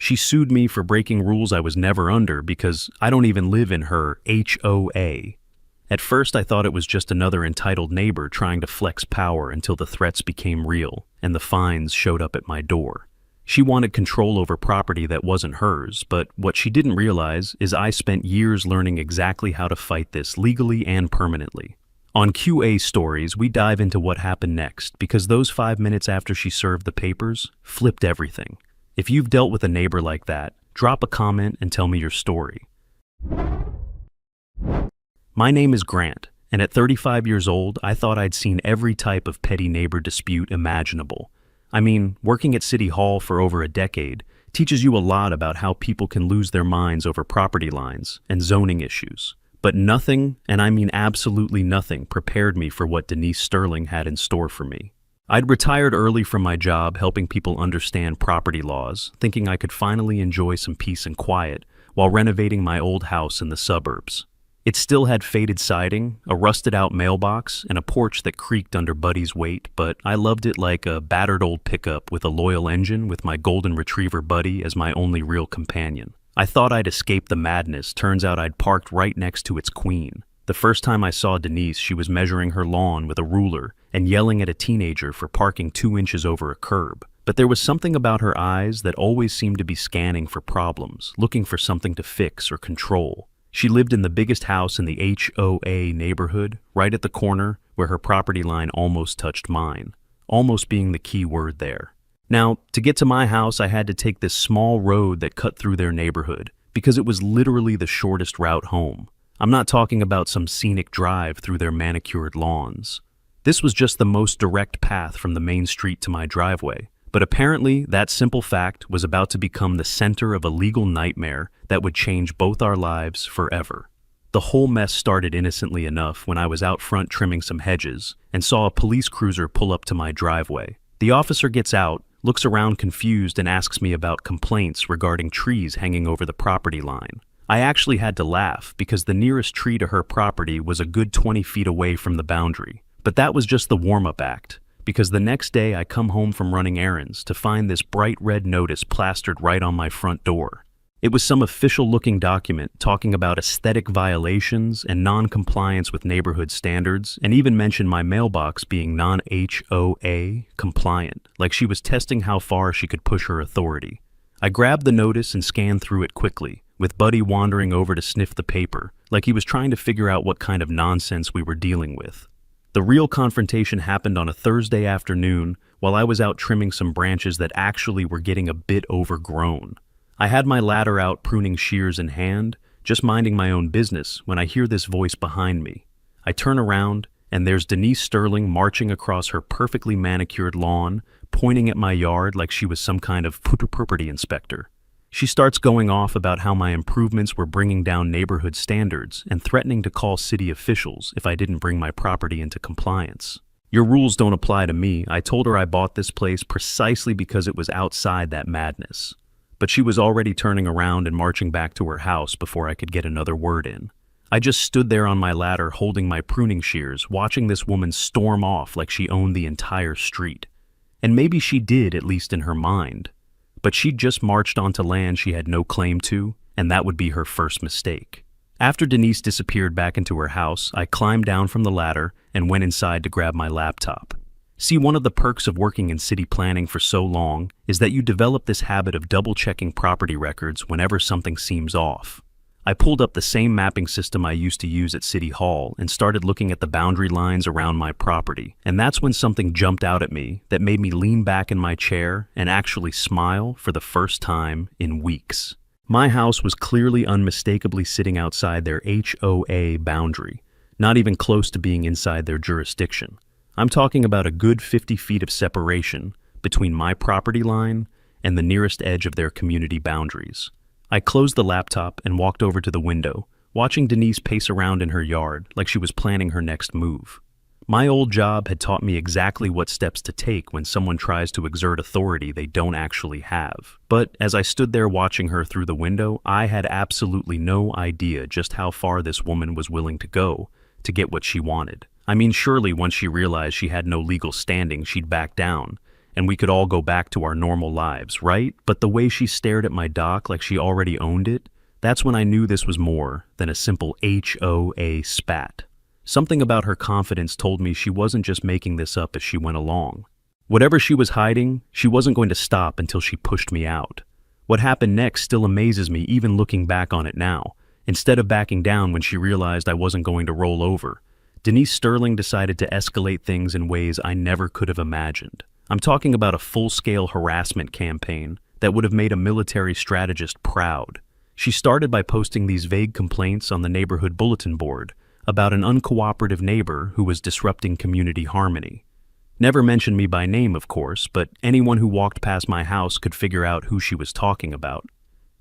She sued me for breaking rules I was never under because I don't even live in her HOA. At first I thought it was just another entitled neighbor trying to flex power until the threats became real and the fines showed up at my door. She wanted control over property that wasn't hers, but what she didn't realize is I spent years learning exactly how to fight this legally and permanently. On QA Stories, we dive into what happened next because those 5 minutes after she served the papers flipped everything. If you've dealt with a neighbor like that, drop a comment and tell me your story. My name is Grant, and at 35 years old, I thought I'd seen every type of petty neighbor dispute imaginable. I mean, working at City Hall for over a decade teaches you a lot about how people can lose their minds over property lines and zoning issues. But nothing, and I mean absolutely nothing, prepared me for what Denise Sterling had in store for me. I'd retired early from my job helping people understand property laws, thinking I could finally enjoy some peace and quiet while renovating my old house in the suburbs. It still had faded siding, a rusted-out mailbox, and a porch that creaked under Buddy's weight, but I loved it like a battered old pickup with a loyal engine with my golden retriever Buddy as my only real companion. I thought I'd escaped the madness, turns out I'd parked right next to its queen. The first time I saw Denise, she was measuring her lawn with a ruler and yelling at a teenager for parking 2 inches over a curb. But there was something about her eyes that always seemed to be scanning for problems, looking for something to fix or control. She lived in the biggest house in the HOA neighborhood, right at the corner where her property line almost touched mine, almost being the key word there. Now, to get to my house, I had to take this small road that cut through their neighborhood because it was literally the shortest route home. I'm not talking about some scenic drive through their manicured lawns. This was just the most direct path from the main street to my driveway. But apparently, that simple fact was about to become the center of a legal nightmare that would change both our lives forever. The whole mess started innocently enough when I was out front trimming some hedges and saw a police cruiser pull up to my driveway. The officer gets out, looks around confused, and asks me about complaints regarding trees hanging over the property line. I actually had to laugh because the nearest tree to her property was a good 20 feet away from the boundary. But that was just the warm-up act, because the next day I come home from running errands to find this bright red notice plastered right on my front door. It was some official-looking document talking about aesthetic violations and non-compliance with neighborhood standards, and even mentioned my mailbox being non-HOA compliant, like she was testing how far she could push her authority. I grabbed the notice and scanned through it quickly, with Buddy wandering over to sniff the paper, like he was trying to figure out what kind of nonsense we were dealing with. The real confrontation happened on a Thursday afternoon while I was out trimming some branches that actually were getting a bit overgrown. I had my ladder out pruning shears in hand, just minding my own business when I hear this voice behind me. I turn around, and there's Denise Sterling marching across her perfectly manicured lawn, pointing at my yard like she was some kind of property inspector. She starts going off about how my improvements were bringing down neighborhood standards and threatening to call city officials if I didn't bring my property into compliance. Your rules don't apply to me. I told her I bought this place precisely because it was outside that madness. But she was already turning around and marching back to her house before I could get another word in. I just stood there on my ladder holding my pruning shears, watching this woman storm off like she owned the entire street. And maybe she did, at least in her mind. But she'd just marched onto land she had no claim to, and that would be her first mistake. After Denise disappeared back into her house, I climbed down from the ladder and went inside to grab my laptop. See, one of the perks of working in city planning for so long is that you develop this habit of double-checking property records whenever something seems off. I pulled up the same mapping system I used to use at City Hall and started looking at the boundary lines around my property. And that's when something jumped out at me that made me lean back in my chair and actually smile for the first time in weeks. My house was clearly unmistakably sitting outside their HOA boundary, not even close to being inside their jurisdiction. I'm talking about a good 50 feet of separation between my property line and the nearest edge of their community boundaries. I closed the laptop and walked over to the window, watching Denise pace around in her yard like she was planning her next move. My old job had taught me exactly what steps to take when someone tries to exert authority they don't actually have. But as I stood there watching her through the window, I had absolutely no idea just how far this woman was willing to go to get what she wanted. I mean, surely once she realized she had no legal standing, she'd back down and we could all go back to our normal lives, right? But the way she stared at my dock like she already owned it, that's when I knew this was more than a simple HOA spat. Something about her confidence told me she wasn't just making this up as she went along. Whatever she was hiding, she wasn't going to stop until she pushed me out. What happened next still amazes me even looking back on it now. Instead of backing down when she realized I wasn't going to roll over, Denise Sterling decided to escalate things in ways I never could have imagined. I'm talking about a full-scale harassment campaign that would have made a military strategist proud. She started by posting these vague complaints on the neighborhood bulletin board about an uncooperative neighbor who was disrupting community harmony. Never mentioned me by name, of course, but anyone who walked past my house could figure out who she was talking about.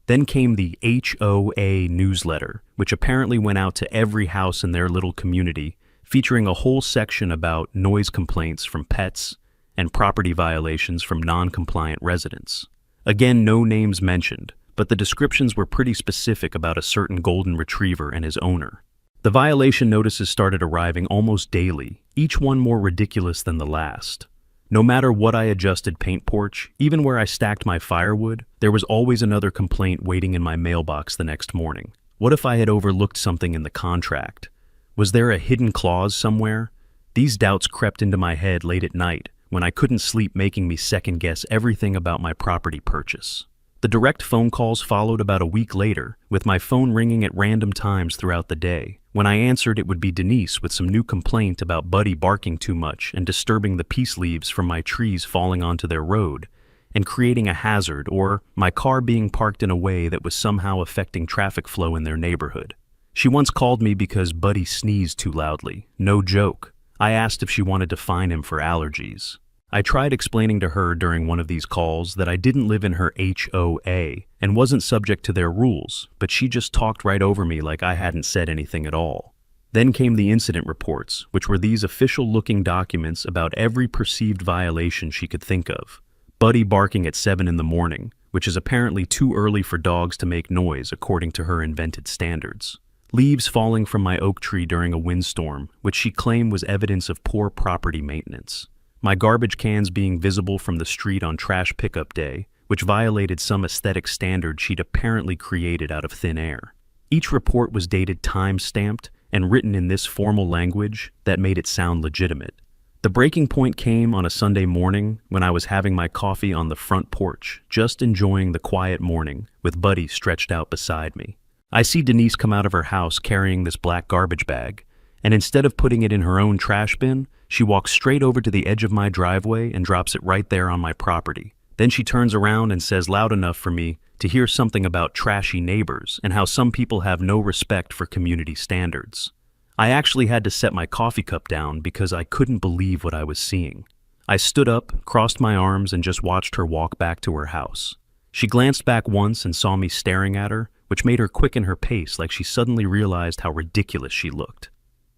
Then came the HOA newsletter, which apparently went out to every house in their little community, featuring a whole section about noise complaints from pets and property violations from non-compliant residents. Again, no names mentioned, but the descriptions were pretty specific about a certain golden retriever and his owner. The violation notices started arriving almost daily, each one more ridiculous than the last. No matter what I adjusted paint porch, even where I stacked my firewood, there was always another complaint waiting in my mailbox the next morning. What if I had overlooked something in the contract? Was there a hidden clause somewhere? These doubts crept into my head late at night, when I couldn't sleep, making me second-guess everything about my property purchase. The direct phone calls followed about a week later, with my phone ringing at random times throughout the day. When I answered, it would be Denise with some new complaint about Buddy barking too much and disturbing the peace leaves from my trees falling onto their road and creating a hazard, or my car being parked in a way that was somehow affecting traffic flow in their neighborhood. She once called me because Buddy sneezed too loudly. No joke. I asked if she wanted to fine him for allergies. I tried explaining to her during one of these calls that I didn't live in her HOA and wasn't subject to their rules, but she just talked right over me like I hadn't said anything at all. Then came the incident reports, which were these official-looking documents about every perceived violation she could think of. Buddy barking at 7 in the morning, which is apparently too early for dogs to make noise according to her invented standards. Leaves falling from my oak tree during a windstorm, which she claimed was evidence of poor property maintenance. My garbage cans being visible from the street on trash pickup day, which violated some aesthetic standard she'd apparently created out of thin air. Each report was dated time-stamped and written in this formal language that made it sound legitimate. The breaking point came on a Sunday morning when I was having my coffee on the front porch, just enjoying the quiet morning, with Buddy stretched out beside me. I see Denise come out of her house carrying this black garbage bag, and instead of putting it in her own trash bin, she walks straight over to the edge of my driveway and drops it right there on my property. Then she turns around and says loud enough for me to hear something about trashy neighbors and how some people have no respect for community standards. I actually had to set my coffee cup down because I couldn't believe what I was seeing. I stood up, crossed my arms, and just watched her walk back to her house. She glanced back once and saw me staring at her, which made her quicken her pace like she suddenly realized how ridiculous she looked.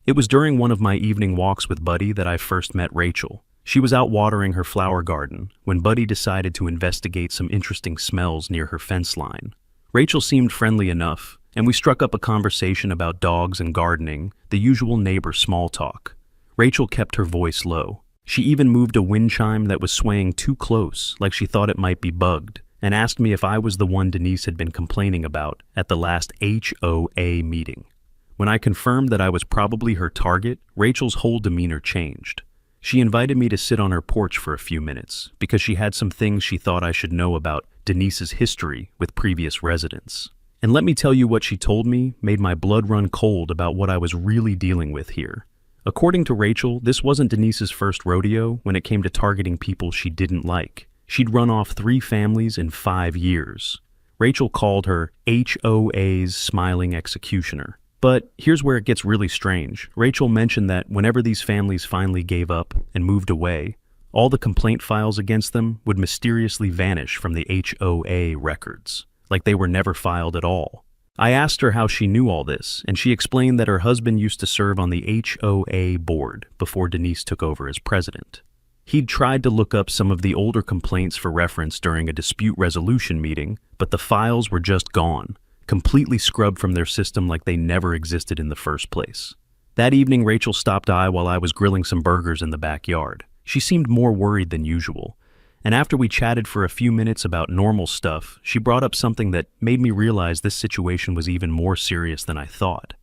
It was during one of my evening walks with Buddy that I first met Rachel. She was out watering her flower garden when Buddy decided to investigate some interesting smells near her fence line. Rachel seemed friendly enough, and we struck up a conversation about dogs and gardening, the usual neighbor small talk. Rachel kept her voice low. She even moved a wind chime that was swaying too close, like she thought it might be bugged, and asked me if I was the one Denise had been complaining about at the last HOA meeting. When I confirmed that I was probably her target, Rachel's whole demeanor changed. She invited me to sit on her porch for a few minutes because she had some things she thought I should know about Denise's history with previous residents. And let me tell you, what she told me made my blood run cold about what I was really dealing with here. According to Rachel, this wasn't Denise's first rodeo when it came to targeting people she didn't like. She'd run off 3 families in 5 years. Rachel called her HOA's smiling executioner. But here's where it gets really strange. Rachel mentioned that whenever these families finally gave up and moved away, all the complaint files against them would mysteriously vanish from the HOA records, like they were never filed at all. I asked her how she knew all this, and she explained that her husband used to serve on the HOA board before Denise took over as president. He'd tried to look up some of the older complaints for reference during a dispute resolution meeting, but the files were just gone, completely scrubbed from their system like they never existed in the first place. That evening, Rachel stopped by while I was grilling some burgers in the backyard. She seemed more worried than usual, And after we chatted for a few minutes about normal stuff, she brought up something that made me realize this situation was even more serious than I thought.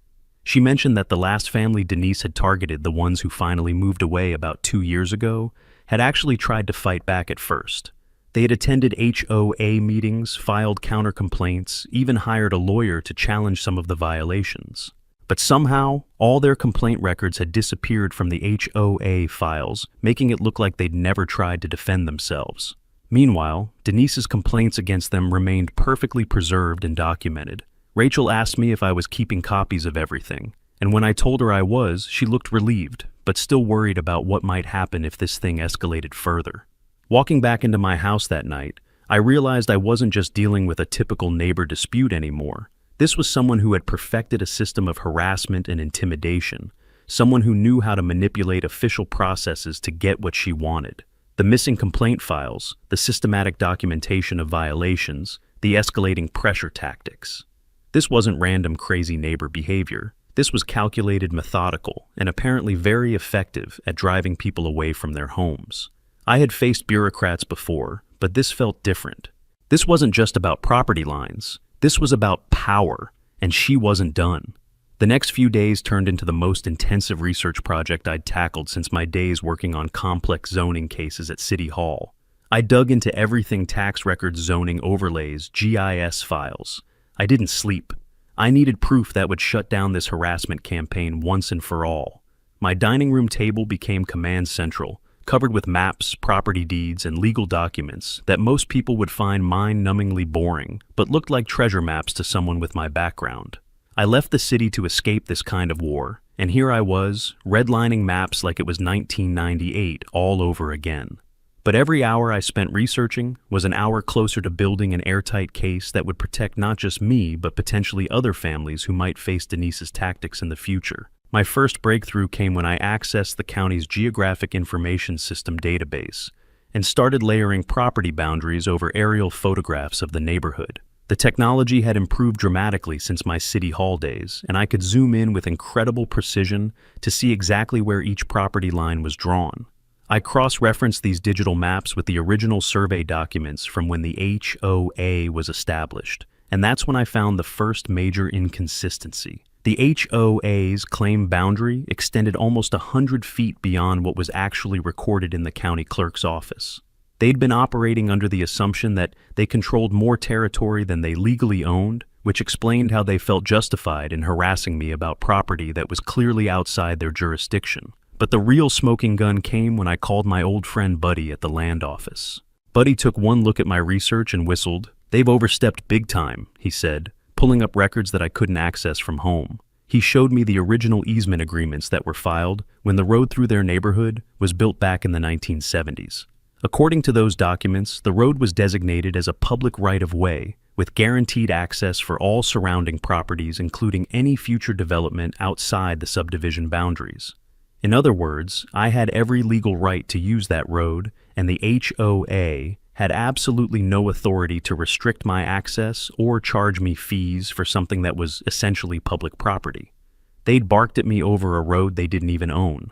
She mentioned that the last family Denise had targeted, the ones who finally moved away about 2 years ago, had actually tried to fight back at first. They had attended HOA meetings, filed counter complaints, even hired a lawyer to challenge some of the violations. But somehow, all their complaint records had disappeared from the HOA files, making it look like they'd never tried to defend themselves. Meanwhile, Denise's complaints against them remained perfectly preserved and documented. Rachel asked me if I was keeping copies of everything, and when I told her I was, she looked relieved, but still worried about what might happen if this thing escalated further. Walking back into my house that night, I realized I wasn't just dealing with a typical neighbor dispute anymore. This was someone who had perfected a system of harassment and intimidation, someone who knew how to manipulate official processes to get what she wanted. The missing complaint files, the systematic documentation of violations, the escalating pressure tactics. This wasn't random crazy neighbor behavior. This was calculated, methodical, and apparently very effective at driving people away from their homes. I had faced bureaucrats before, but this felt different. This wasn't just about property lines. This was about power, and she wasn't done. The next few days turned into the most intensive research project I'd tackled since my days working on complex zoning cases at City Hall. I dug into everything: tax records, zoning overlays, GIS files. I didn't sleep. I needed proof that would shut down this harassment campaign once and for all. My dining room table became command central, covered with maps, property deeds, and legal documents that most people would find mind-numbingly boring, but looked like treasure maps to someone with my background. I left the city to escape this kind of war, and here I was, redlining maps like it was 1998 all over again. But every hour I spent researching was an hour closer to building an airtight case that would protect not just me, but potentially other families who might face Denise's tactics in the future. My first breakthrough came when I accessed the county's Geographic Information System database and started layering property boundaries over aerial photographs of the neighborhood. The technology had improved dramatically since my City Hall days, and I could zoom in with incredible precision to see exactly where each property line was drawn. I cross-referenced these digital maps with the original survey documents from when the HOA was established, and that's when I found the first major inconsistency. The HOA's claim boundary extended almost 100 feet beyond what was actually recorded in the county clerk's office. They'd been operating under the assumption that they controlled more territory than they legally owned, which explained how they felt justified in harassing me about property that was clearly outside their jurisdiction. But the real smoking gun came when I called my old friend Buddy at the land office. Buddy took one look at my research and whistled. "They've overstepped big time," he said, pulling up records that I couldn't access from home. He showed me the original easement agreements that were filed when the road through their neighborhood was built back in the 1970s. According to those documents, the road was designated as a public right-of-way, with guaranteed access for all surrounding properties, including any future development outside the subdivision boundaries. In other words, I had every legal right to use that road, and the HOA had absolutely no authority to restrict my access or charge me fees for something that was essentially public property. They'd barked at me over a road they didn't even own.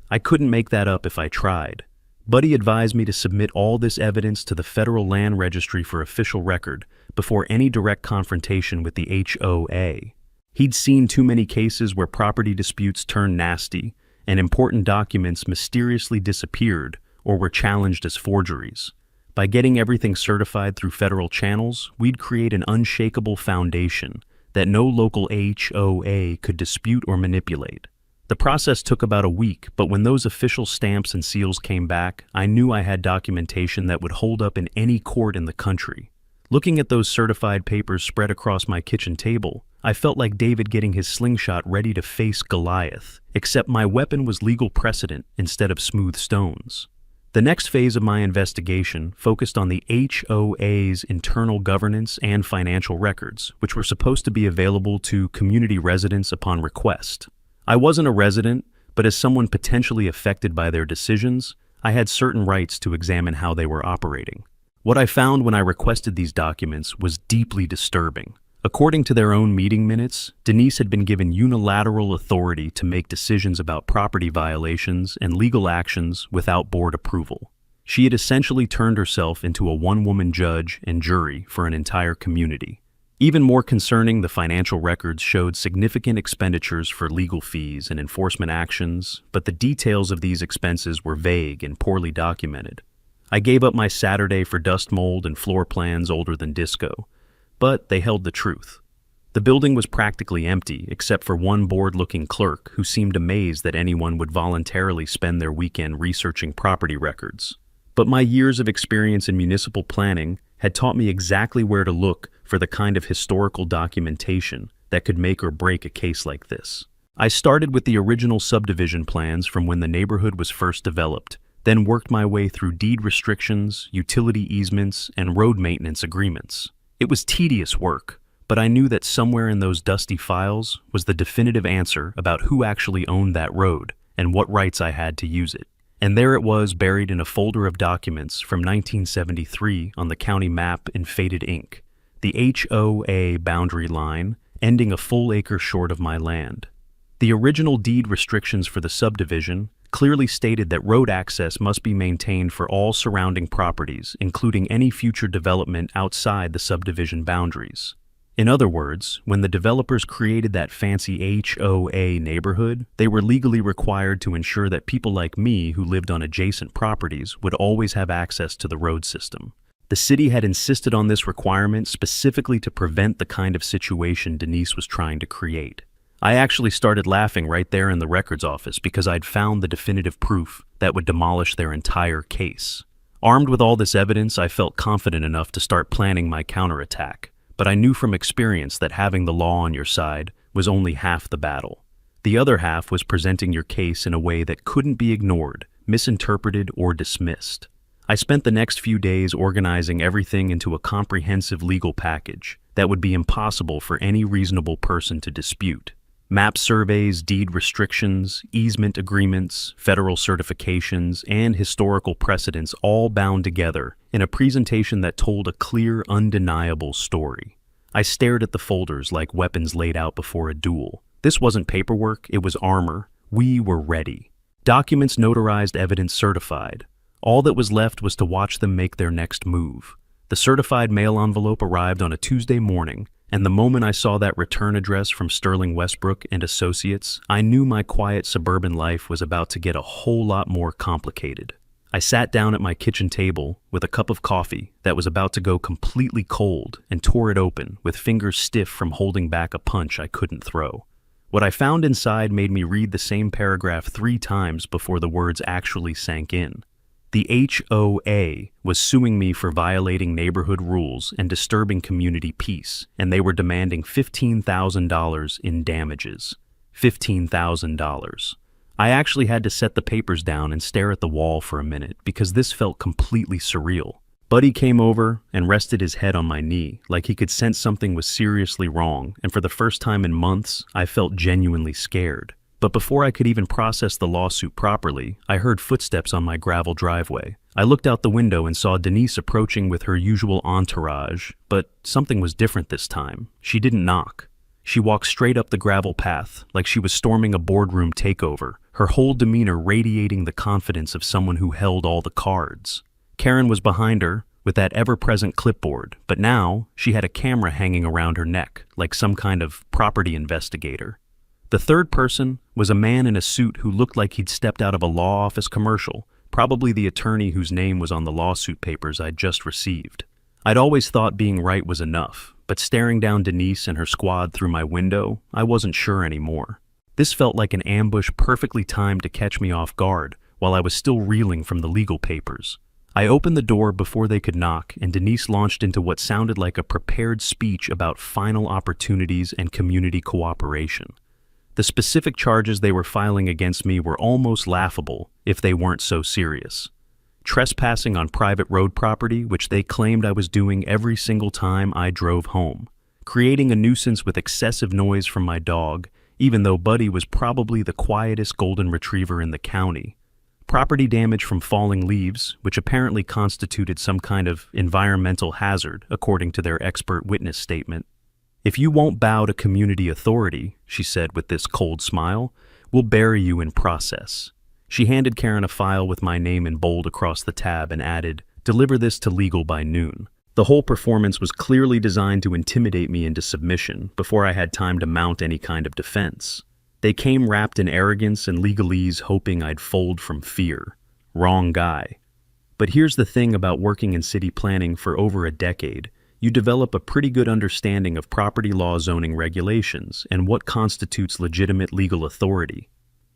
I couldn't make that up if I tried. Buddy advised me to submit all this evidence to the Federal Land Registry for official record before any direct confrontation with the HOA. He'd seen too many cases where property disputes turned nasty, and important documents mysteriously disappeared or were challenged as forgeries. By getting everything certified through federal channels, we'd create an unshakable foundation that no local HOA could dispute or manipulate. The process took about a week, but when those official stamps and seals came back, I knew I had documentation that would hold up in any court in the country. Looking at those certified papers spread across my kitchen table, I felt like David getting his slingshot ready to face Goliath, except my weapon was legal precedent instead of smooth stones. The next phase of my investigation focused on the HOA's internal governance and financial records, which were supposed to be available to community residents upon request. I wasn't a resident, but as someone potentially affected by their decisions, I had certain rights to examine how they were operating. What I found when I requested these documents was deeply disturbing. According to their own meeting minutes, Denise had been given unilateral authority to make decisions about property violations and legal actions without board approval. She had essentially turned herself into a one-woman judge and jury for an entire community. Even more concerning, the financial records showed significant expenditures for legal fees and enforcement actions, but the details of these expenses were vague and poorly documented. I gave up my Saturday for dust mold and floor plans older than disco, but they held the truth. The building was practically empty, except for one bored-looking clerk who seemed amazed that anyone would voluntarily spend their weekend researching property records. But my years of experience in municipal planning had taught me exactly where to look for the kind of historical documentation that could make or break a case like this. I started with the original subdivision plans from when the neighborhood was first developed, then worked my way through deed restrictions, utility easements, and road maintenance agreements. It was tedious work, but I knew that somewhere in those dusty files was the definitive answer about who actually owned that road and what rights I had to use it. And there it was, buried in a folder of documents from 1973 on the county map in faded ink. The HOA boundary line, ending a full acre short of my land. The original deed restrictions for the subdivision clearly stated that road access must be maintained for all surrounding properties, including any future development outside the subdivision boundaries. In other words, when the developers created that fancy HOA neighborhood, they were legally required to ensure that people like me who lived on adjacent properties would always have access to the road system. The city had insisted on this requirement specifically to prevent the kind of situation Denise was trying to create. I actually started laughing right there in the records office because I'd found the definitive proof that would demolish their entire case. Armed with all this evidence, I felt confident enough to start planning my counterattack. But I knew from experience that having the law on your side was only half the battle. The other half was presenting your case in a way that couldn't be ignored, misinterpreted, or dismissed. I spent the next few days organizing everything into a comprehensive legal package that would be impossible for any reasonable person to dispute. Map surveys, deed restrictions, easement agreements, federal certifications, and historical precedents all bound together in a presentation that told a clear, undeniable story. I stared at the folders like weapons laid out before a duel. This wasn't paperwork, it was armor. We were ready. Documents notarized, evidence certified. All that was left was to watch them make their next move. The certified mail envelope arrived on a Tuesday morning, and the moment I saw that return address from Sterling Westbrook and Associates, I knew my quiet suburban life was about to get a whole lot more complicated. I sat down at my kitchen table with a cup of coffee that was about to go completely cold and tore it open with fingers stiff from holding back a punch I couldn't throw. What I found inside made me read the same paragraph 3 times before the words actually sank in. The HOA was suing me for violating neighborhood rules and disturbing community peace, and they were demanding $15,000 in damages. $15,000. I actually had to set the papers down and stare at the wall for a minute because this felt completely surreal. Buddy came over and rested his head on my knee, like he could sense something was seriously wrong, and for the first time in months, I felt genuinely scared. But before I could even process the lawsuit properly, I heard footsteps on my gravel driveway. I looked out the window and saw Denise approaching with her usual entourage, but something was different this time. She didn't knock. She walked straight up the gravel path, like she was storming a boardroom takeover, her whole demeanor radiating the confidence of someone who held all the cards. Karen was behind her, with that ever-present clipboard, but now she had a camera hanging around her neck, like some kind of property investigator. The third person was a man in a suit who looked like he'd stepped out of a law office commercial, probably the attorney whose name was on the lawsuit papers I'd just received. I'd always thought being right was enough, but staring down Denise and her squad through my window, I wasn't sure anymore. This felt like an ambush perfectly timed to catch me off guard while I was still reeling from the legal papers. I opened the door before they could knock, and Denise launched into what sounded like a prepared speech about final opportunities and community cooperation. The specific charges they were filing against me were almost laughable if they weren't so serious. Trespassing on private road property, which they claimed I was doing every single time I drove home. Creating a nuisance with excessive noise from my dog, even though Buddy was probably the quietest golden retriever in the county. Property damage from falling leaves, which apparently constituted some kind of environmental hazard, according to their expert witness statement. "If you won't bow to community authority," she said with this cold smile, "we'll bury you in process. She handed Karen a file with my name in bold across the tab and added, "Deliver this to legal by noon." The whole performance was clearly designed to intimidate me into submission before I had time to mount any kind of defense. They came wrapped in arrogance and legalese, hoping I'd fold from fear. Wrong guy. But here's the thing about working in city planning for over a decade. You develop a pretty good understanding of property law zoning regulations and what constitutes legitimate legal authority.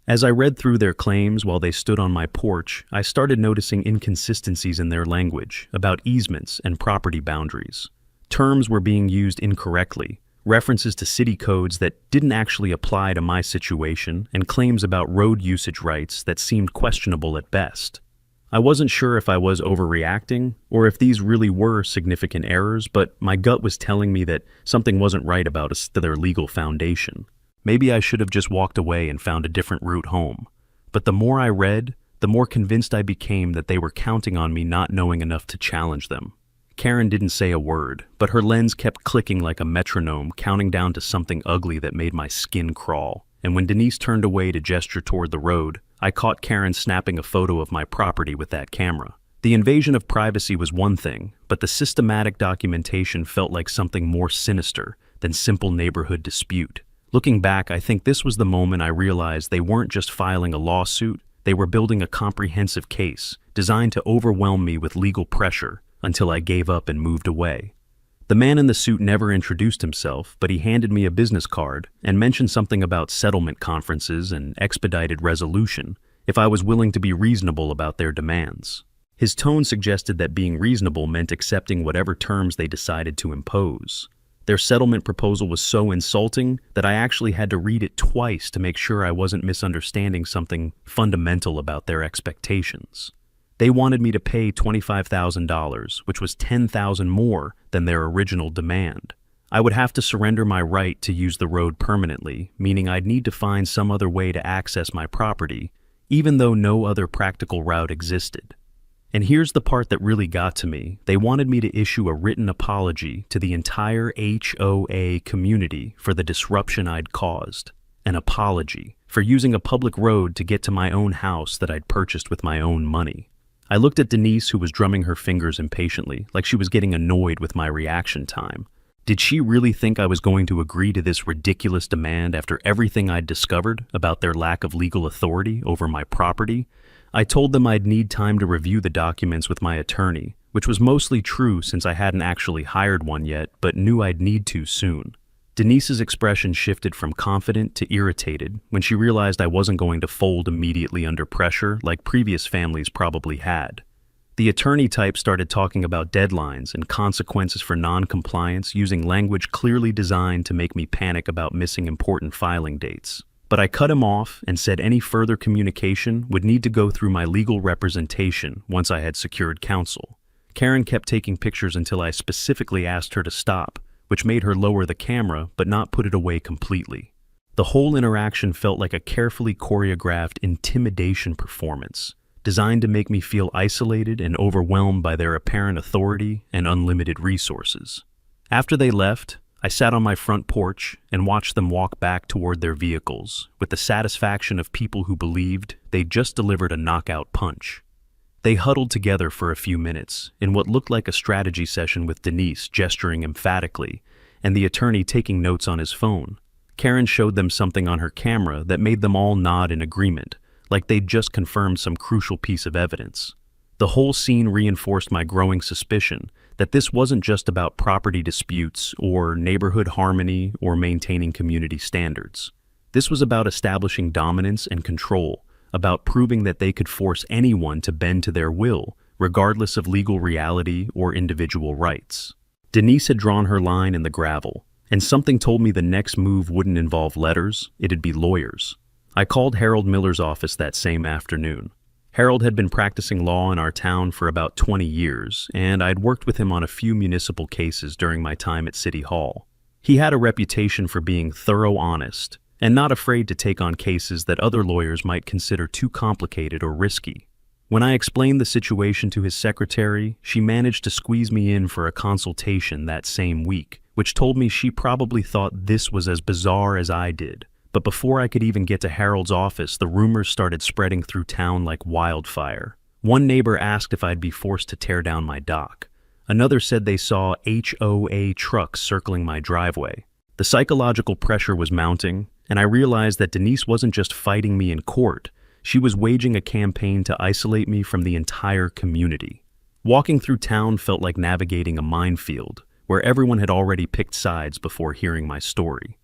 As I read through their claims while they stood on my porch, I started noticing inconsistencies in their language about easements and property boundaries. Terms were being used incorrectly, references to city codes that didn't actually apply to my situation, and claims about road usage rights that seemed questionable at best. I wasn't sure if I was overreacting or if these really were significant errors, but my gut was telling me that something wasn't right about their legal foundation. Maybe I should have just walked away and found a different route home. But the more I read, the more convinced I became that they were counting on me not knowing enough to challenge them. Karen didn't say a word, but her lens kept clicking like a metronome, counting down to something ugly that made my skin crawl. And when Denise turned away to gesture toward the road, I caught Karen snapping a photo of my property with that camera. The invasion of privacy was one thing, but the systematic documentation felt like something more sinister than simple neighborhood dispute. Looking back, I think this was the moment I realized they weren't just filing a lawsuit, they were building a comprehensive case designed to overwhelm me with legal pressure until I gave up and moved away. The man in the suit never introduced himself, but he handed me a business card and mentioned something about settlement conferences and expedited resolution if I was willing to be reasonable about their demands. His tone suggested that being reasonable meant accepting whatever terms they decided to impose. Their settlement proposal was so insulting that I actually had to read it twice to make sure I wasn't misunderstanding something fundamental about their expectations. They wanted me to pay $25,000, which was $10,000 more than their original demand. I would have to surrender my right to use the road permanently, meaning I'd need to find some other way to access my property, even though no other practical route existed. And here's the part that really got to me. They wanted me to issue a written apology to the entire HOA community for the disruption I'd caused. An apology for using a public road to get to my own house that I'd purchased with my own money. I looked at Denise, who was drumming her fingers impatiently, like she was getting annoyed with my reaction time. Did she really think I was going to agree to this ridiculous demand after everything I'd discovered about their lack of legal authority over my property? I told them I'd need time to review the documents with my attorney, which was mostly true since I hadn't actually hired one yet, but knew I'd need to soon. Denise's expression shifted from confident to irritated when she realized I wasn't going to fold immediately under pressure like previous families probably had. The attorney type started talking about deadlines and consequences for non-compliance, using language clearly designed to make me panic about missing important filing dates. But I cut him off and said any further communication would need to go through my legal representation once I had secured counsel. Karen kept taking pictures until I specifically asked her to stop, which made her lower the camera but not put it away completely. The whole interaction felt like a carefully choreographed intimidation performance, designed to make me feel isolated and overwhelmed by their apparent authority and unlimited resources. After they left, I sat on my front porch and watched them walk back toward their vehicles with the satisfaction of people who believed they'd just delivered a knockout punch. They huddled together for a few minutes in what looked like a strategy session with Denise gesturing emphatically and the attorney taking notes on his phone. Karen showed them something on her camera that made them all nod in agreement, like they'd just confirmed some crucial piece of evidence. The whole scene reinforced my growing suspicion that this wasn't just about property disputes or neighborhood harmony or maintaining community standards. This was about establishing dominance and control, about proving that they could force anyone to bend to their will, regardless of legal reality or individual rights. Denise had drawn her line in the gravel, and something told me the next move wouldn't involve letters, it'd be lawyers. I called Harold Miller's office that same afternoon. Harold had been practicing law in our town for about 20 years, and I'd worked with him on a few municipal cases during my time at City Hall. He had a reputation for being thorough honest, and not afraid to take on cases that other lawyers might consider too complicated or risky. When I explained the situation to his secretary, she managed to squeeze me in for a consultation that same week, which told me she probably thought this was as bizarre as I did, But before I could even get to Harold's office, the rumors started spreading through town like wildfire. One neighbor asked if I'd be forced to tear down my dock. Another said they saw HOA trucks circling my driveway. The psychological pressure was mounting, and I realized that Denise wasn't just fighting me in court. She was waging a campaign to isolate me from the entire community. Walking through town felt like navigating a minefield, where everyone had already picked sides before hearing my story.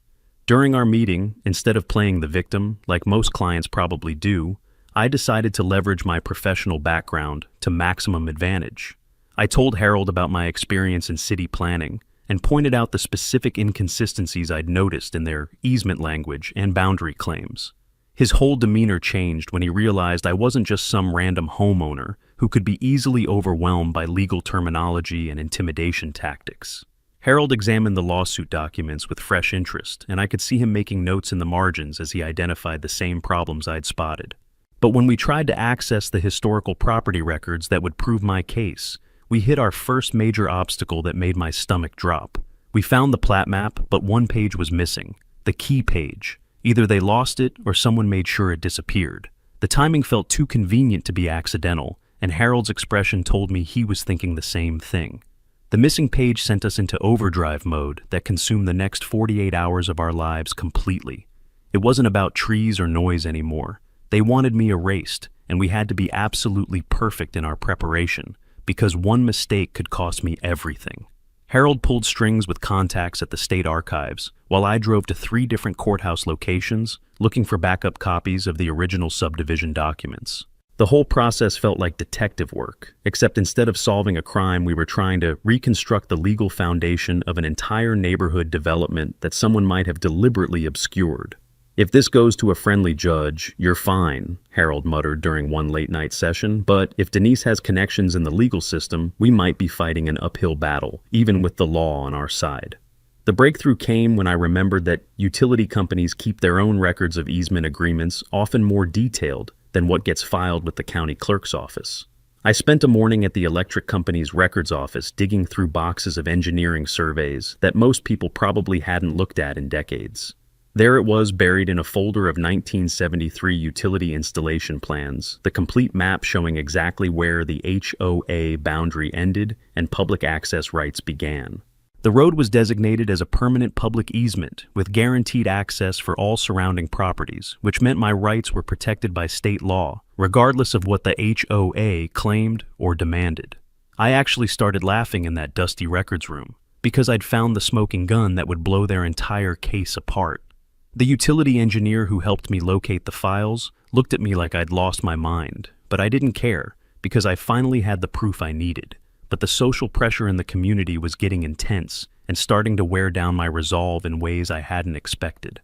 During our meeting, instead of playing the victim, like most clients probably do, I decided to leverage my professional background to maximum advantage. I told Harold about my experience in city planning and pointed out the specific inconsistencies I'd noticed in their easement language and boundary claims. His whole demeanor changed when he realized I wasn't just some random homeowner who could be easily overwhelmed by legal terminology and intimidation tactics. Harold examined the lawsuit documents with fresh interest, and I could see him making notes in the margins as he identified the same problems I'd spotted. But when we tried to access the historical property records that would prove my case, we hit our first major obstacle that made my stomach drop. We found the plat map, but one page was missing, the key page. Either they lost it or someone made sure it disappeared. The timing felt too convenient to be accidental, and Harold's expression told me he was thinking the same thing. The missing page sent us into overdrive mode that consumed the next 48 hours of our lives completely. It wasn't about trees or noise anymore. They wanted me erased, and we had to be absolutely perfect in our preparation, because one mistake could cost me everything. Harold pulled strings with contacts at the state archives, while I drove to 3 different courthouse locations, looking for backup copies of the original subdivision documents. The whole process felt like detective work, except instead of solving a crime, we were trying to reconstruct the legal foundation of an entire neighborhood development that someone might have deliberately obscured. "If this goes to a friendly judge, you're fine," Harold muttered during one late-night session, "but if Denise has connections in the legal system, we might be fighting an uphill battle, even with the law on our side." The breakthrough came when I remembered that utility companies keep their own records of easement agreements, often more detailed than what gets filed with the county clerk's office. I spent a morning at the electric company's records office digging through boxes of engineering surveys that most people probably hadn't looked at in decades. There it was, buried in a folder of 1973 utility installation plans, the complete map showing exactly where the HOA boundary ended and public access rights began. The road was designated as a permanent public easement with guaranteed access for all surrounding properties, which meant my rights were protected by state law, regardless of what the HOA claimed or demanded. I actually started laughing in that dusty records room, because I'd found the smoking gun that would blow their entire case apart. The utility engineer who helped me locate the files looked at me like I'd lost my mind, but I didn't care, because I finally had the proof I needed. But the social pressure in the community was getting intense and starting to wear down my resolve in ways I hadn't expected.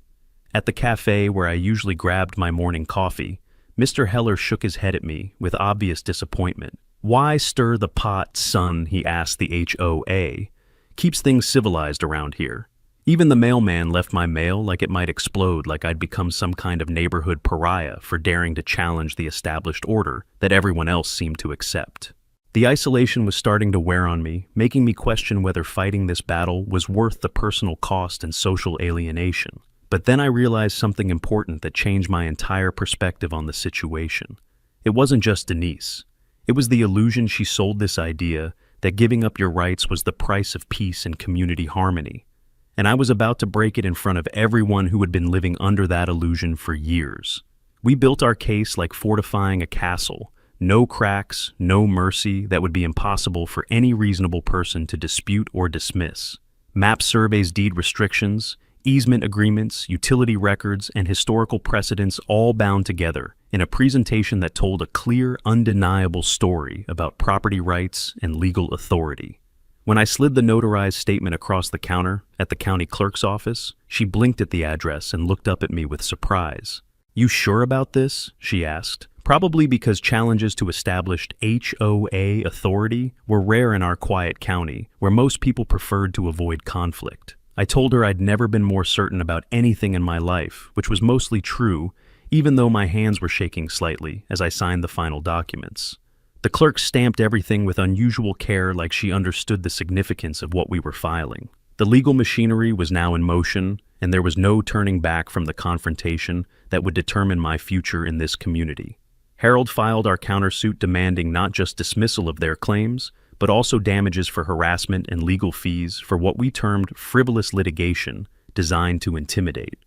At the cafe where I usually grabbed my morning coffee, Mr. Heller shook his head at me with obvious disappointment. "Why stir the pot, son?" he asked the HOA. "Keeps things civilized around here." Even the mailman left my mail like it might explode, like I'd become some kind of neighborhood pariah for daring to challenge the established order that everyone else seemed to accept. The isolation was starting to wear on me, making me question whether fighting this battle was worth the personal cost and social alienation. But then I realized something important that changed my entire perspective on the situation. It wasn't just Denise. It was the illusion she sold this idea that giving up your rights was the price of peace and community harmony. And I was about to break it in front of everyone who had been living under that illusion for years. We built our case like fortifying a castle. No cracks, no mercy that would be impossible for any reasonable person to dispute or dismiss. Map surveys, deed restrictions, easement agreements, utility records, and historical precedents all bound together in a presentation that told a clear, undeniable story about property rights and legal authority. When I slid the notarized statement across the counter at the county clerk's office, she blinked at the address and looked up at me with surprise. "You sure about this?" she asked. Probably because challenges to established HOA authority were rare in our quiet county, where most people preferred to avoid conflict. I told her I'd never been more certain about anything in my life, which was mostly true, even though my hands were shaking slightly as I signed the final documents. The clerk stamped everything with unusual care, like she understood the significance of what we were filing. The legal machinery was now in motion, and there was no turning back from the confrontation that would determine my future in this community. Harold filed our countersuit demanding not just dismissal of their claims, but also damages for harassment and legal fees for what we termed frivolous litigation designed to intimidate.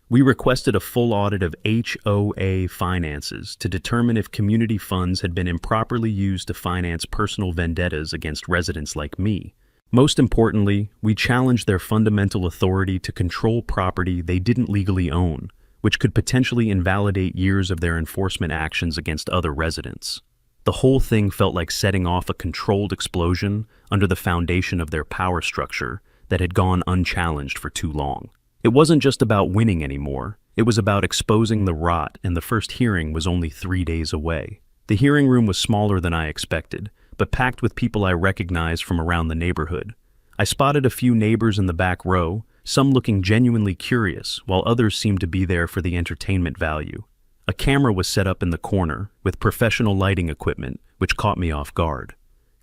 We requested a full audit of HOA finances to determine if community funds had been improperly used to finance personal vendettas against residents like me. Most importantly, we challenged their fundamental authority to control property they didn't legally own, which could potentially invalidate years of their enforcement actions against other residents. The whole thing felt like setting off a controlled explosion under the foundation of their power structure that had gone unchallenged for too long. It wasn't just about winning anymore. It was about exposing the rot, and the first hearing was only 3 days away. The hearing room was smaller than I expected, but packed with people I recognized from around the neighborhood. I spotted a few neighbors in the back row, some looking genuinely curious, while others seemed to be there for the entertainment value. A camera was set up in the corner, with professional lighting equipment, which caught me off guard.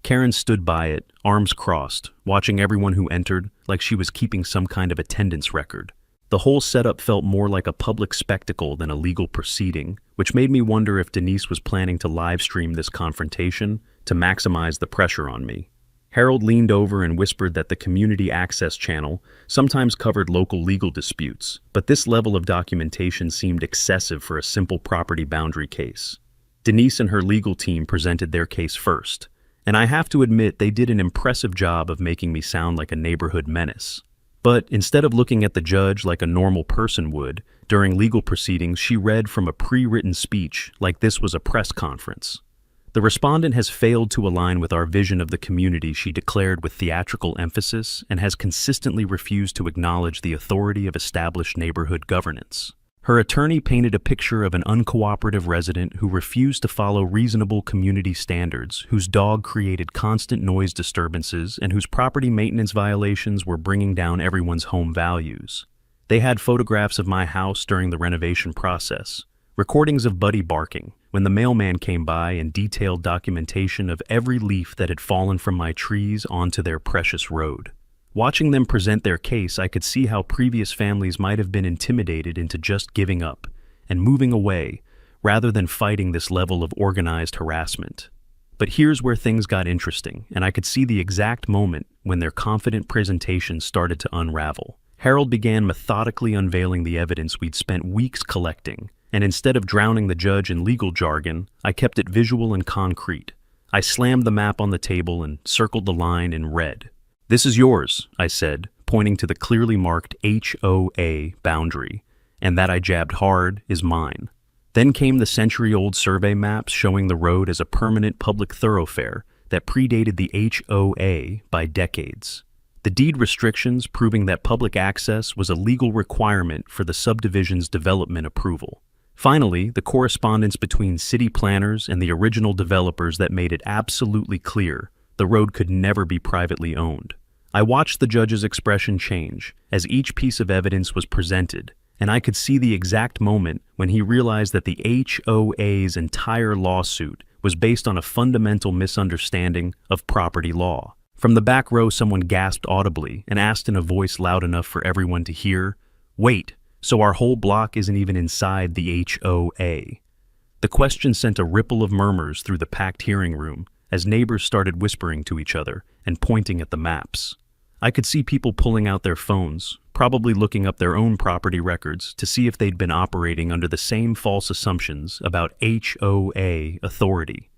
Karen stood by it, arms crossed, watching everyone who entered like she was keeping some kind of attendance record. The whole setup felt more like a public spectacle than a legal proceeding, which made me wonder if Denise was planning to live stream this confrontation to maximize the pressure on me. Harold leaned over and whispered that the Community Access Channel sometimes covered local legal disputes, but this level of documentation seemed excessive for a simple property boundary case. Denise and her legal team presented their case first, and I have to admit they did an impressive job of making me sound like a neighborhood menace. But instead of looking at the judge like a normal person would, during legal proceedings she read from a pre-written speech like this was a press conference. The respondent has failed to align with our vision of the community, she declared with theatrical emphasis, and has consistently refused to acknowledge the authority of established neighborhood governance. Her attorney painted a picture of an uncooperative resident who refused to follow reasonable community standards, whose dog created constant noise disturbances, and whose property maintenance violations were bringing down everyone's home values. They had photographs of my house during the renovation process, recordings of Buddy barking when the mailman came by, and detailed documentation of every leaf that had fallen from my trees onto their precious road. Watching them present their case, I could see how previous families might have been intimidated into just giving up and moving away rather than fighting this level of organized harassment. But here's where things got interesting, and I could see the exact moment when their confident presentation started to unravel. Harold began methodically unveiling the evidence we'd spent weeks collecting, and instead of drowning the judge in legal jargon, I kept it visual and concrete. I slammed the map on the table and circled the line in red. "This is yours," I said, pointing to the clearly marked HOA boundary, "and that I jabbed hard is mine." Then came the century-old survey maps showing the road as a permanent public thoroughfare that predated the HOA by decades. The deed restrictions proving that public access was a legal requirement for the subdivision's development approval. Finally, the correspondence between city planners and the original developers that made it absolutely clear the road could never be privately owned. I watched the judge's expression change as each piece of evidence was presented, and I could see the exact moment when he realized that the HOA's entire lawsuit was based on a fundamental misunderstanding of property law. From the back row, someone gasped audibly and asked in a voice loud enough for everyone to hear, "Wait, so our whole block isn't even inside the HOA?" The question sent a ripple of murmurs through the packed hearing room as neighbors started whispering to each other and pointing at the maps. I could see people pulling out their phones, probably looking up their own property records to see if they'd been operating under the same false assumptions about HOA authority.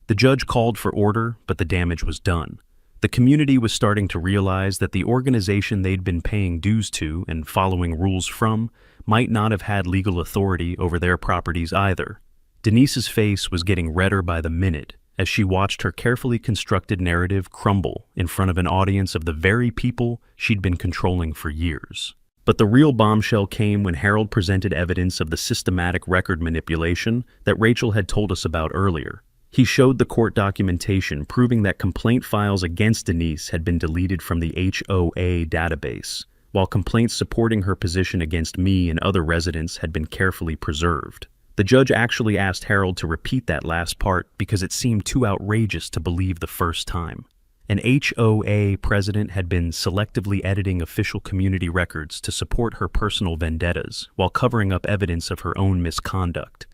The judge called for order, but the damage was done. The community was starting to realize that the organization they'd been paying dues to and following rules from might not have had legal authority over their properties either. Denise's face was getting redder by the minute as she watched her carefully constructed narrative crumble in front of an audience of the very people she'd been controlling for years. But the real bombshell came when Harold presented evidence of the systematic record manipulation that Rachel had told us about earlier. He showed the court documentation proving that complaint files against Denise had been deleted from the HOA database, while complaints supporting her position against me and other residents had been carefully preserved. The judge actually asked Harold to repeat that last part because it seemed too outrageous to believe the first time. An HOA president had been selectively editing official community records to support her personal vendettas while covering up evidence of her own misconduct.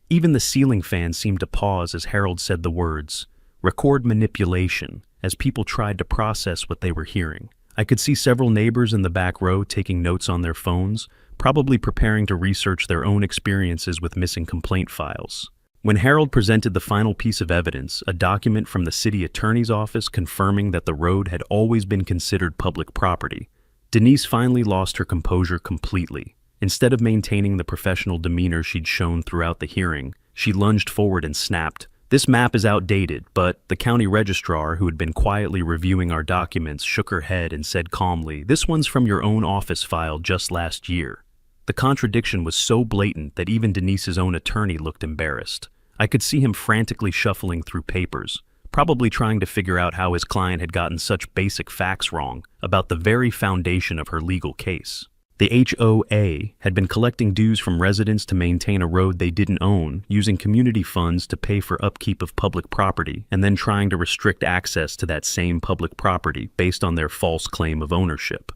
Even the ceiling fan seemed to pause as Harold said the words, "record manipulation," as people tried to process what they were hearing. I could see several neighbors in the back row taking notes on their phones, probably preparing to research their own experiences with missing complaint files. When Harold presented the final piece of evidence, a document from the city attorney's office confirming that the road had always been considered public property, Denise finally lost her composure completely. Instead of maintaining the professional demeanor she'd shown throughout the hearing, she lunged forward and snapped, "This map is outdated," but the county registrar, who had been quietly reviewing our documents, shook her head and said calmly, "This one's from your own office file just last year." The contradiction was so blatant that even Denise's own attorney looked embarrassed. I could see him frantically shuffling through papers, probably trying to figure out how his client had gotten such basic facts wrong about the very foundation of her legal case. The HOA had been collecting dues from residents to maintain a road they didn't own, using community funds to pay for upkeep of public property, and then trying to restrict access to that same public property based on their false claim of ownership.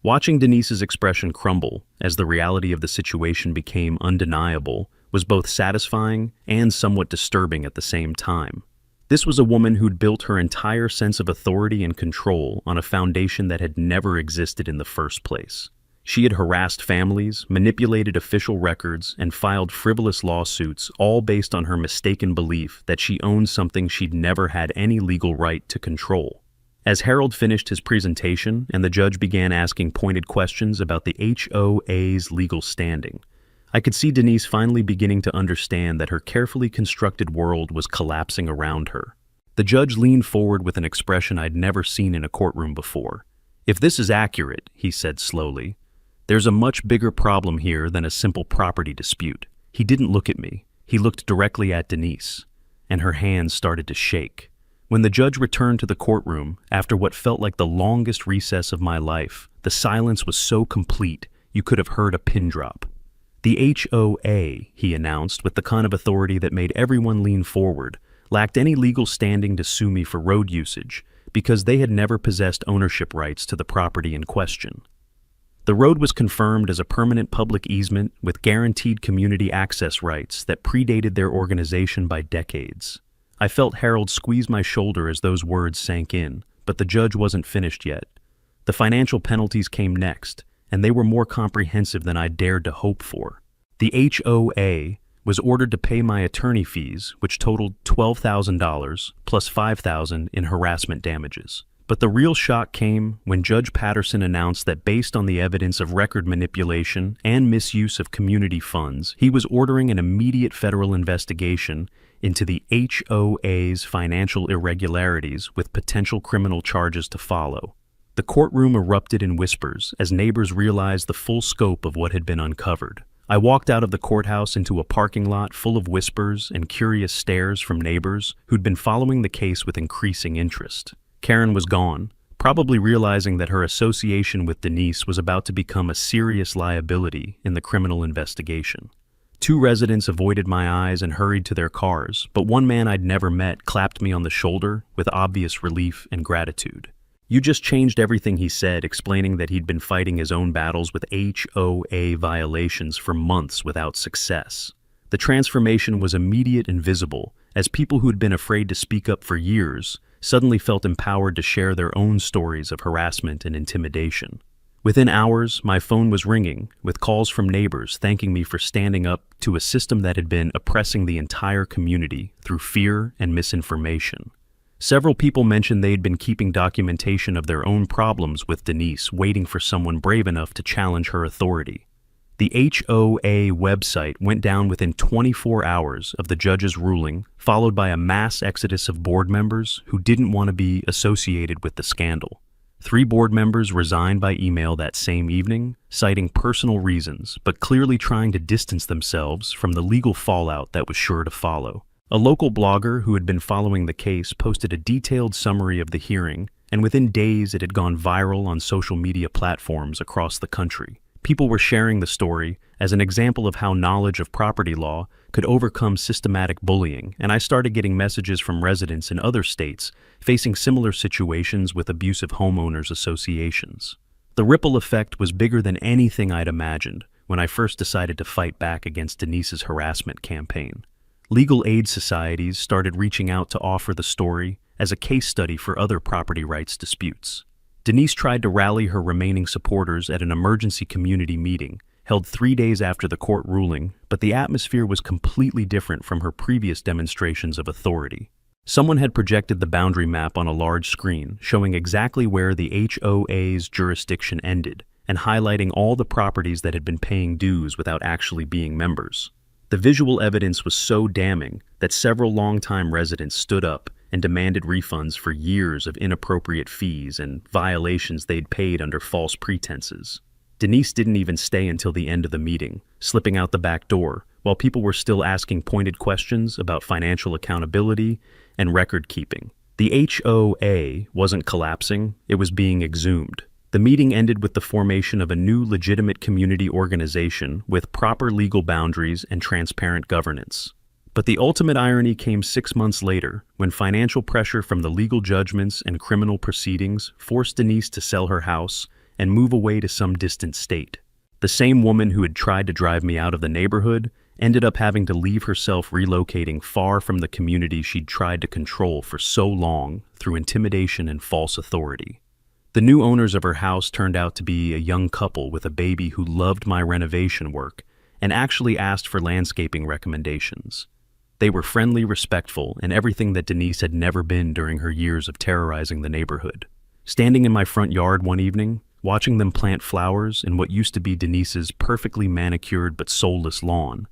Watching Denise's expression crumble as the reality of the situation became undeniable was both satisfying and somewhat disturbing at the same time. This was a woman who'd built her entire sense of authority and control on a foundation that had never existed in the first place. She had harassed families, manipulated official records, and filed frivolous lawsuits, all based on her mistaken belief that she owned something she'd never had any legal right to control. As Harold finished his presentation and the judge began asking pointed questions about the HOA's legal standing, I could see Denise finally beginning to understand that her carefully constructed world was collapsing around her. The judge leaned forward with an expression I'd never seen in a courtroom before. "If this is accurate," he said slowly, "there's a much bigger problem here than a simple property dispute." He didn't look at me. He looked directly at Denise, and her hands started to shake. When the judge returned to the courtroom, after what felt like the longest recess of my life, the silence was so complete you could have heard a pin drop. "The HOA," he announced with the kind of authority that made everyone lean forward, "lacked any legal standing to sue me for road usage because they had never possessed ownership rights to the property in question. The road was confirmed as a permanent public easement with guaranteed community access rights that predated their organization by decades." I felt Harold squeeze my shoulder as those words sank in, but the judge wasn't finished yet. The financial penalties came next, and they were more comprehensive than I dared to hope for. The HOA was ordered to pay my attorney fees, which totaled $12,000 plus $5,000 in harassment damages. But the real shock came when Judge Patterson announced that based on the evidence of record manipulation and misuse of community funds, he was ordering an immediate federal investigation into the HOA's financial irregularities with potential criminal charges to follow. The courtroom erupted in whispers as neighbors realized the full scope of what had been uncovered. I walked out of the courthouse into a parking lot full of whispers and curious stares from neighbors who'd been following the case with increasing interest. Karen was gone, probably realizing that her association with Denise was about to become a serious liability in the criminal investigation. 2 residents avoided my eyes and hurried to their cars, but one man I'd never met clapped me on the shoulder with obvious relief and gratitude. "You just changed everything," he said, explaining that he'd been fighting his own battles with HOA violations for months without success. The transformation was immediate and visible, as people who had been afraid to speak up for years suddenly felt empowered to share their own stories of harassment and intimidation. Within hours, my phone was ringing, with calls from neighbors thanking me for standing up to a system that had been oppressing the entire community through fear and misinformation. Several people mentioned they'd been keeping documentation of their own problems with Denise, waiting for someone brave enough to challenge her authority. The HOA website went down within 24 hours of the judge's ruling, followed by a mass exodus of board members who didn't want to be associated with the scandal. 3 board members resigned by email that same evening, citing personal reasons, but clearly trying to distance themselves from the legal fallout that was sure to follow. A local blogger who had been following the case posted a detailed summary of the hearing, and within days it had gone viral on social media platforms across the country. People were sharing the story as an example of how knowledge of property law could overcome systematic bullying, and I started getting messages from residents in other states facing similar situations with abusive homeowners associations. The ripple effect was bigger than anything I'd imagined when I first decided to fight back against Denise's harassment campaign. Legal aid societies started reaching out to offer the story as a case study for other property rights disputes. Denise tried to rally her remaining supporters at an emergency community meeting held 3 days after the court ruling, but the atmosphere was completely different from her previous demonstrations of authority. Someone had projected the boundary map on a large screen, showing exactly where the HOA's jurisdiction ended, and highlighting all the properties that had been paying dues without actually being members. The visual evidence was so damning that several longtime residents stood up and demanded refunds for years of inappropriate fees and violations they'd paid under false pretenses. Denise didn't even stay until the end of the meeting, slipping out the back door, while people were still asking pointed questions about financial accountability and record keeping. The HOA wasn't collapsing, it was being exhumed. The meeting ended with the formation of a new legitimate community organization with proper legal boundaries and transparent governance. But the ultimate irony came 6 months later, when financial pressure from the legal judgments and criminal proceedings forced Denise to sell her house and move away to some distant state. The same woman who had tried to drive me out of the neighborhood ended up having to leave herself relocating far from the community she'd tried to control for so long through intimidation and false authority. The new owners of her house turned out to be a young couple with a baby who loved my renovation work and actually asked for landscaping recommendations. They were friendly, respectful, and everything that Denise had never been during her years of terrorizing the neighborhood. Standing in my front yard one evening, watching them plant flowers in what used to be Denise's perfectly manicured but soulless lawn,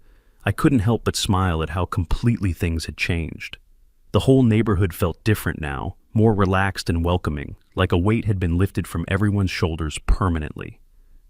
I couldn't help but smile at how completely things had changed. The whole neighborhood felt different now, more relaxed and welcoming, like a weight had been lifted from everyone's shoulders permanently.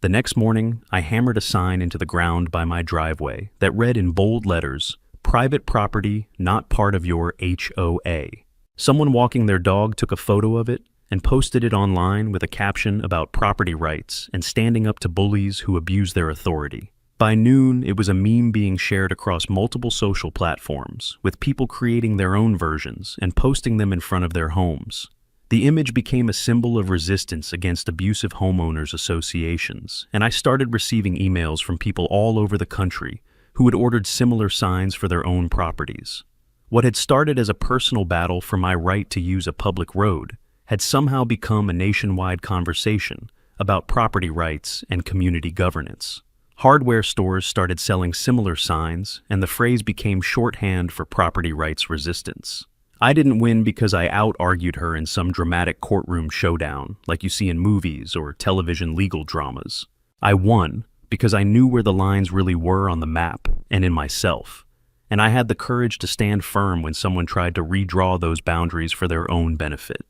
The next morning, I hammered a sign into the ground by my driveway that read in bold letters, "Private property, not part of your HOA." Someone walking their dog took a photo of it and posted it online with a caption about property rights and standing up to bullies who abuse their authority. By noon, it was a meme being shared across multiple social platforms, with people creating their own versions and posting them in front of their homes. The image became a symbol of resistance against abusive homeowners associations, and I started receiving emails from people all over the country who had ordered similar signs for their own properties. What had started as a personal battle for my right to use a public road had somehow become a nationwide conversation about property rights and community governance. Hardware stores started selling similar signs, and the phrase became shorthand for property rights resistance. I didn't win because I out-argued her in some dramatic courtroom showdown, like you see in movies or television legal dramas. I won because I knew where the lines really were on the map and in myself, and I had the courage to stand firm when someone tried to redraw those boundaries for their own benefit.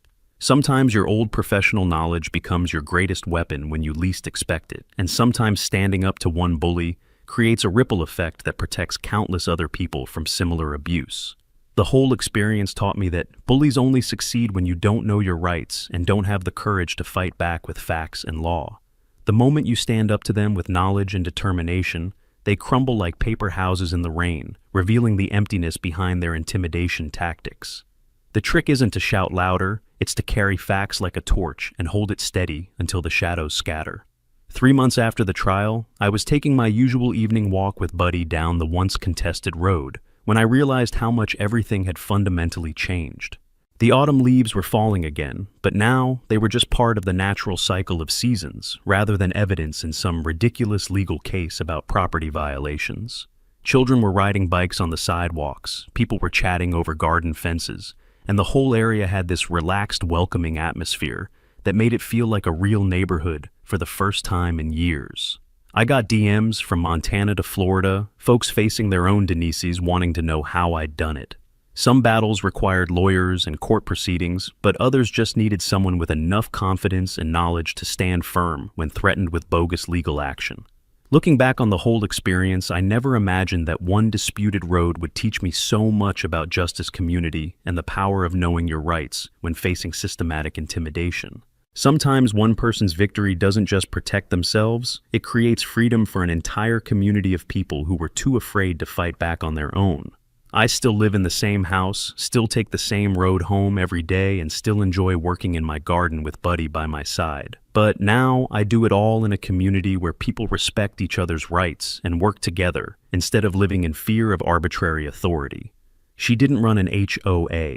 Sometimes your old professional knowledge becomes your greatest weapon when you least expect it, and sometimes standing up to one bully creates a ripple effect that protects countless other people from similar abuse. The whole experience taught me that bullies only succeed when you don't know your rights and don't have the courage to fight back with facts and law. The moment you stand up to them with knowledge and determination, they crumble like paper houses in the rain, revealing the emptiness behind their intimidation tactics. The trick isn't to shout louder, it's to carry facts like a torch and hold it steady until the shadows scatter. 3 months after the trial, I was taking my usual evening walk with Buddy down the once contested road when I realized how much everything had fundamentally changed. The autumn leaves were falling again, but now they were just part of the natural cycle of seasons rather than evidence in some ridiculous legal case about property violations. Children were riding bikes on the sidewalks, people were chatting over garden fences, and the whole area had this relaxed, welcoming atmosphere that made it feel like a real neighborhood for the first time in years. I got DMs from Montana to Florida, folks facing their own Denises wanting to know how I'd done it. Some battles required lawyers and court proceedings, but others just needed someone with enough confidence and knowledge to stand firm when threatened with bogus legal action. Looking back on the whole experience, I never imagined that one disputed road would teach me so much about justice community and the power of knowing your rights when facing systematic intimidation. Sometimes one person's victory doesn't just protect themselves, it creates freedom for an entire community of people who were too afraid to fight back on their own. I still live in the same house, still take the same road home every day, and still enjoy working in my garden with Buddy by my side. But now I do it all in a community where people respect each other's rights and work together instead of living in fear of arbitrary authority. She didn't run an HOA.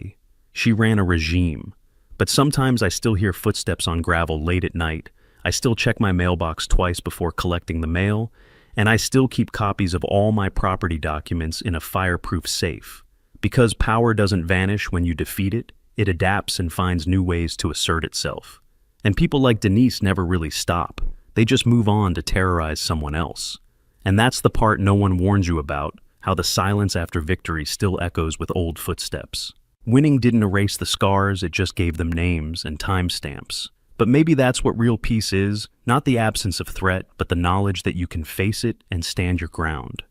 She ran a regime. But sometimes I still hear footsteps on gravel late at night. I still check my mailbox twice before collecting the mail, and I still keep copies of all my property documents in a fireproof safe. Because power doesn't vanish when you defeat it, it adapts and finds new ways to assert itself. And people like Denise never really stop. They just move on to terrorize someone else. And that's the part no one warns you about, how the silence after victory still echoes with old footsteps. Winning didn't erase the scars, it just gave them names and timestamps. But maybe that's what real peace is, not the absence of threat, but the knowledge that you can face it and stand your ground.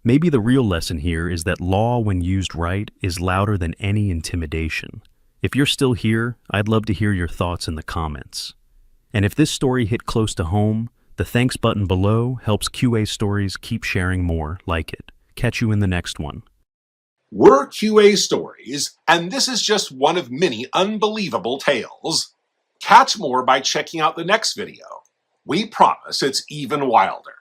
Maybe the real lesson here is that law, when used right, is louder than any intimidation. If you're still here, I'd love to hear your thoughts in the comments. And if this story hit close to home, the thanks button below helps QA Stories keep sharing more like it. Catch you in the next one. We're QA Stories, and this is just one of many unbelievable tales. Catch more by checking out the next video. We promise it's even wilder.